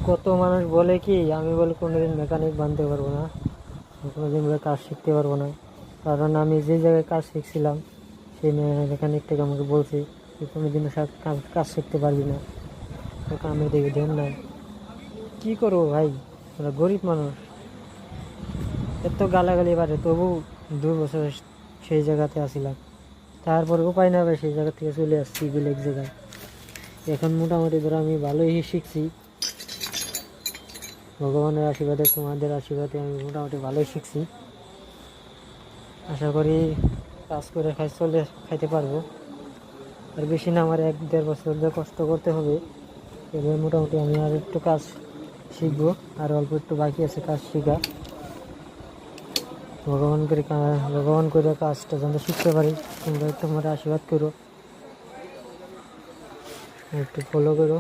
কত মানুষ বলে কি আমি বলে কোনোদিন মেকানিক বানতে পারবো না, কোনোদিন বলে কাজ শিখতে পারবো না। কারণ আমি যে জায়গায় কাজ শিখছিলাম সেই মেকানিক থেকে আমাকে বলছে তুই কোনোদিনও কাজ শিখতে পারবি না, তোর কামের দিকে ধ্যান নাই। কী করবো ভাই, আমরা গরিব মানুষ, এত গালাগালি পারে তবু 2 বছর সেই জায়গাতে আসিলাম। তারপরে উপায় না ভাই, সেই জায়গা থেকে চলে আসছি বেলেগ জায়গায়। এখন মোটামুটি ধরো আমি ভালোই শিখছি, ভগবানের আশীর্বাদে তোমাদের আশীর্বাদে আমি মোটামুটি ভালোই শিখছি। আশা করি কাজ করে খাইতে পারবো। আর বেশি না, আমার 1-1.5 বছর ধরে কষ্ট করতে হবে। এবার মোটামুটি আমি আর একটু কাজ শিখবো, আর অল্প একটু বাকি আছে কাজ শেখা। ভগবান করে কাজটা যেন শিখতে পারি। তোমরা একটু আমার আশীর্বাদ করো, একটু ফলো করো।